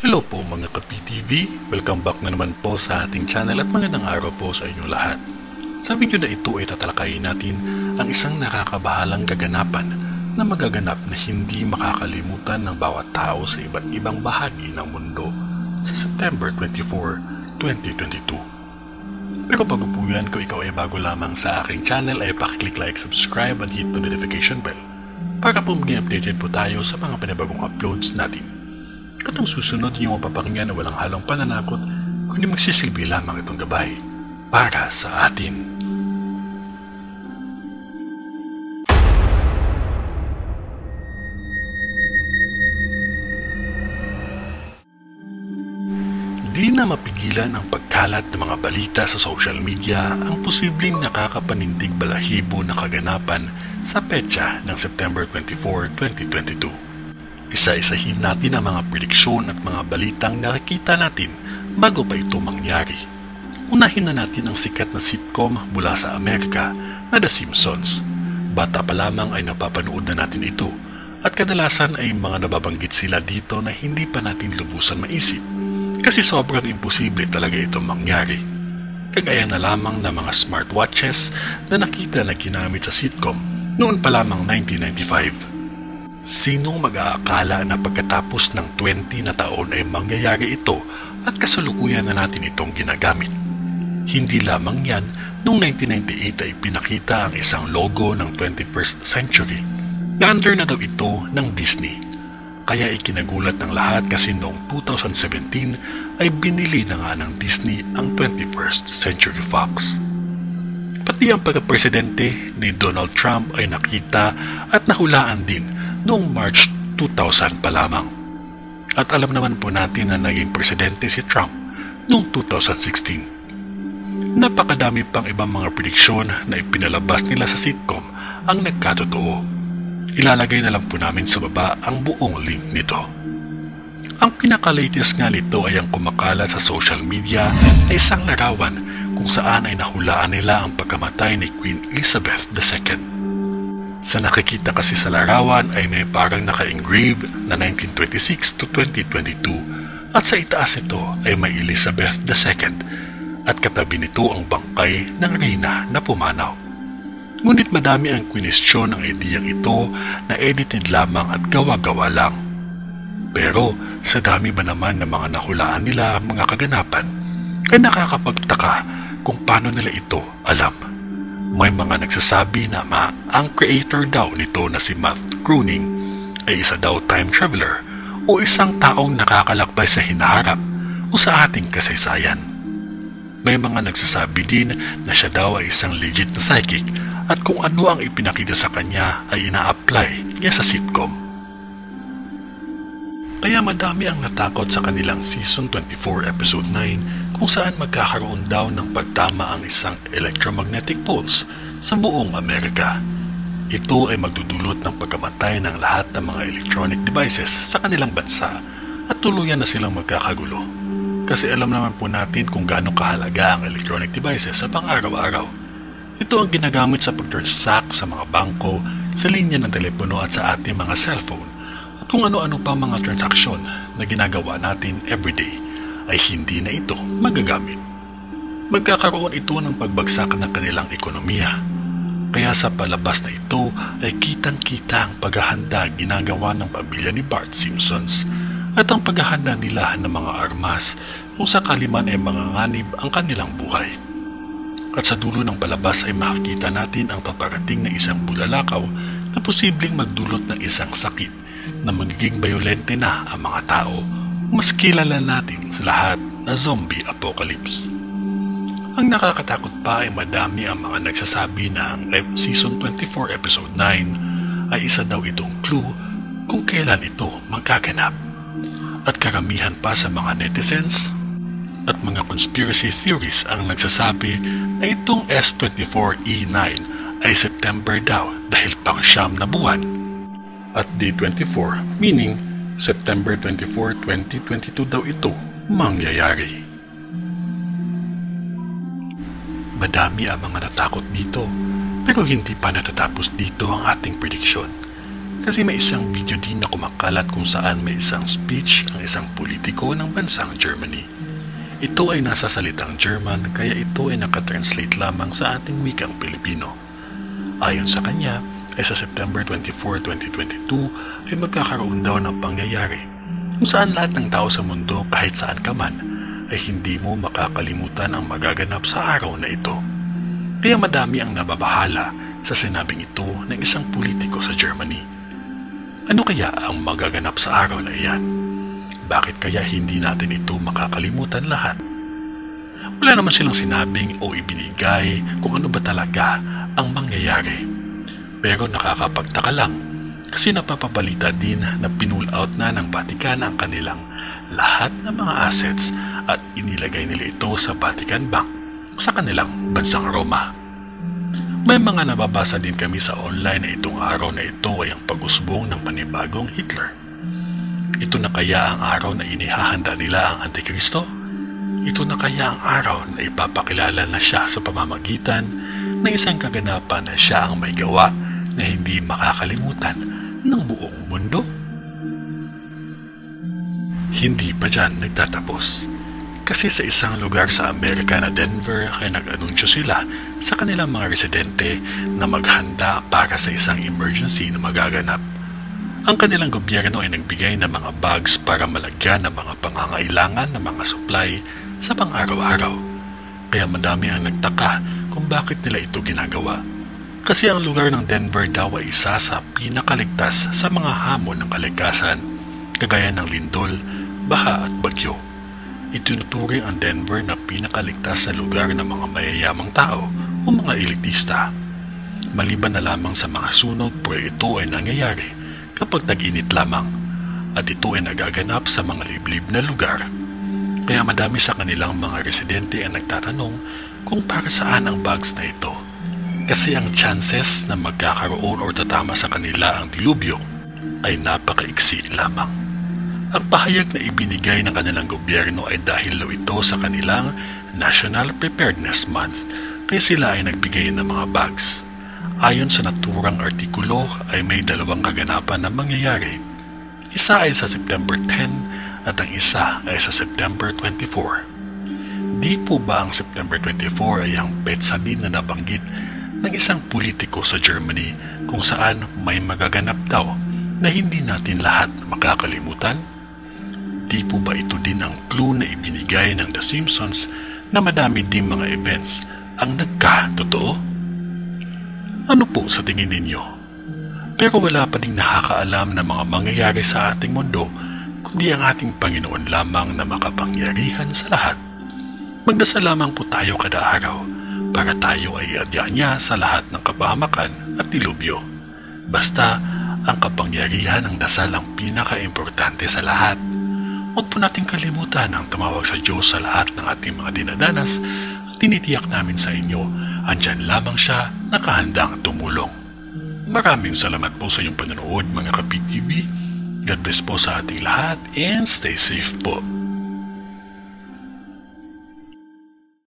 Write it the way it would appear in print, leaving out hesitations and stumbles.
Hello po mga ka-PTV, welcome back na naman po sa ating channel at magandang araw po sa inyong lahat. Sa video na ito ay tatalakayin natin ang isang nakakabahalang kaganapan na magaganap na hindi makakalimutan ng bawat tao sa iba't ibang bahagi ng mundo sa September 24, 2022. Pero bago po yan, kung ikaw ay bago lamang sa aking channel ay pakiclick like, subscribe at hit the notification bell para po maging updated po tayo sa mga panibagong uploads natin. At ang susunod yung mapapakinggan na walang halong pananakot kundi magsisilbi lamang itong gabay para sa atin. Di na mapigilan ang pagkalat ng mga balita sa social media ang posibleng nakakapanindig balahibo na kaganapan sa petsa ng September 24, 2022. Isa-isahin natin ang mga prediksyon at mga balitang nakikita natin bago pa ito mangyari. Unahin na natin ang sikat na sitcom mula sa Amerika na The Simpsons. Bata pa lamang ay napapanood na natin ito at kadalasan ay mga nababanggit sila dito na hindi pa natin lubusan maisip kasi sobrang imposible talaga itong mangyari. Kagaya na lamang ng mga smartwatches na nakita na ginamit sa sitcom noon pa lamang 1995. Sinong mag-aakala na pagkatapos ng 20 na taon ay mangyayari ito at kasalukuyan na natin itong ginagamit? Hindi lamang yan, noong 1998 ay pinakita ang isang logo ng 21st century na under na daw ito ng Disney. Kaya ikinagulat ng lahat kasi noong 2017 ay binili na nga ng Disney ang 21st Century Fox. Pati ang pagka-presidente ni Donald Trump ay nakita at nahulaan din noong March 2000 pa lamang. At alam naman po natin na naging presidente si Trump noong 2016. Napakadami pang ibang mga prediksyon na ipinalabas nila sa sitcom ang nagkatotoo. Ilalagay na lang po namin sa baba ang buong link nito. Ang pinaka-latest nga nito ay ang kumakalat sa social media na isang larawan kung saan ay nahulaan nila ang pagkamatay ni Queen Elizabeth II. Sa nakikita kasi sa larawan ay may parang naka-engrave na 1926 to 2022 at sa itaas ito ay may Elizabeth II at katabi nito ang bangkay ng reyna na pumanaw. Ngunit madami ang kwinestyon ang ideyang ito na edited lamang at gawa-gawa lang. Pero sa dami ba naman ng mga nahulaan nila mga kaganapan ay nakakapagtaka kung paano nila ito alam. May mga nagsasabi na ang creator daw nito na si Matt Groening ay isa daw time traveler o isang taong nakakalakbay sa hinaharap o sa ating kasaysayan. May mga nagsasabi din na siya daw ay isang legit na psychic at kung ano ang ipinakita sa kanya ay ina-apply niya sa sitcom. Kaya madami ang natakot sa kanilang Season 24 Episode 9 kung saan magkakaroon daw ng pagtama ang isang electromagnetic pulse sa buong Amerika. Ito ay magdudulot ng pagkamatay ng lahat ng mga electronic devices sa kanilang bansa at tuluyan na silang magkakagulo. Kasi alam naman po natin kung gaano kahalaga ang electronic devices sa pang-araw-araw. Ito ang ginagamit sa pag-transact sa mga bangko, sa linya ng telepono at sa ating mga cellphone at kung ano-ano pa mga transaksyon na ginagawa natin everyday ay hindi na ito magagamit. Magkakaroon ito ng pagbagsak ng kanilang ekonomiya. Kaya sa palabas na ito ay kitang-kita ang paghahanda ginagawa ng pamilya ni Bart Simpsons at ang paghahanda nila ng mga armas kung sakali man ay manganganib ang kanilang buhay. At sa dulo ng palabas ay makikita natin ang paparating na isang bulalakaw na posibleng magdulot ng isang sakit na magiging bayolente na ang mga tao. Mas kilala natin sa lahat na zombie apocalypse. Ang nakakatakot pa ay madami ang mga nagsasabi na ang Season 24 Episode 9 ay isa daw itong clue kung kailan ito magaganap. At karamihan pa sa mga netizens at mga conspiracy theories ang nagsasabi na itong S24E9 ay September daw dahil pang siyam na buwan. At D24 meaning September 24, 2022 daw ito mangyayari. Madami ang mga natakot dito pero hindi pa natatapos dito ang ating prediksyon. Kasi may isang video din na kumakalat kung saan may isang speech ang isang politiko ng bansang Germany. Ito ay nasa salitang German kaya ito ay nakatranslate lamang sa ating wikang Pilipino. Ayon sa kanya, ay sa September 24, 2022 ay magkakaroon daw ng pangyayari kung saan lahat ng tao sa mundo kahit saan ka man ay hindi mo makakalimutan ang magaganap sa araw na ito. Kaya madami ang nababahala sa sinabing ito ng isang politiko sa Germany. Ano kaya ang magaganap sa araw na iyan? Bakit kaya hindi natin ito makakalimutan lahat? Wala naman silang sinabing o ibinigay kung ano ba talaga ang mangyayari. Pero nakakapagtaka lang kasi napapabalita din na pinull out na ng Vatican ang kanilang lahat ng mga assets at inilagay nila ito sa Vatican Bank sa kanilang bansang Roma. May mga nababasa din kami sa online na itong araw na ito ay ang pag-usbong ng panibagong Hitler. Ito na kaya ang araw na inihahanda nila ang Antikristo? Ito na kaya ang araw na ipapakilala na siya sa pamamagitan ng isang kaganapan na siya ang may gawa na hindi makakalimutan ng buong mundo? Hindi pa dyan nagtatapos. Kasi sa isang lugar sa Amerika na Denver ay nag-anunsyo sila sa kanilang mga residente na maghanda para sa isang emergency na magaganap. Ang kanilang gobyerno ay nagbigay ng mga bags para malagyan ng mga pangangailangan ng mga supply sa pang-araw-araw. Kaya madami ang nagtaka kung bakit nila ito ginagawa. Kasi ang lugar ng Denver daw ay isa sa pinakaligtas sa mga hamon ng kalikasan, kagaya ng lindol, baha at bagyo. Itinuturing ang Denver na pinakaligtas sa lugar ng mga mayayamang tao o mga elitista. Maliban na lamang sa mga sunog, pero ito ay nangyayari kapag tag-init lamang at ito ay nagaganap sa mga liblib na lugar. Kaya madami sa kanilang mga residente ang nagtatanong kung para saan ang bags na ito. Kasi ang chances na magkakaroon o tatama sa kanila ang dilubyo ay napakaiksi lamang. Ang pahayag na ibinigay ng kanilang gobyerno ay dahil daw ito sa kanilang National Preparedness Month kaya sila ay nagbigay ng mga bags. Ayon sa naturang artikulo ay may dalawang kaganapan na mangyayari. Isa ay sa September 10 at ang isa ay sa September 24. Di po ba ang September 24 ay ang petsa din na nabanggit ng isang politiko sa Germany kung saan may magaganap daw na hindi natin lahat makakalimutan? Di po ba ito din ang clue na ibinigay ng The Simpsons na madami ding mga events ang nagka-totoo? Ano po sa tingin ninyo? Pero wala pa ding nakakaalam na mga mangyayari sa ating mundo kundi ang ating Panginoon lamang na makapangyarihan sa lahat. Magdasal lamang po tayo kada araw para tayo ay adya niya sa lahat ng kapahamakan at dilubyo. Basta ang kapangyarihan ng dasal ang pinaka-importante sa lahat. Huwag po nating kalimutan ang tumawag sa Diyos sa lahat ng ating mga dinadanas at tinitiyak namin sa inyo, andyan lamang siya nakahandang tumulong. Maraming salamat po sa inyong panonood mga Kapit TV. God bless po sa ating lahat and stay safe po.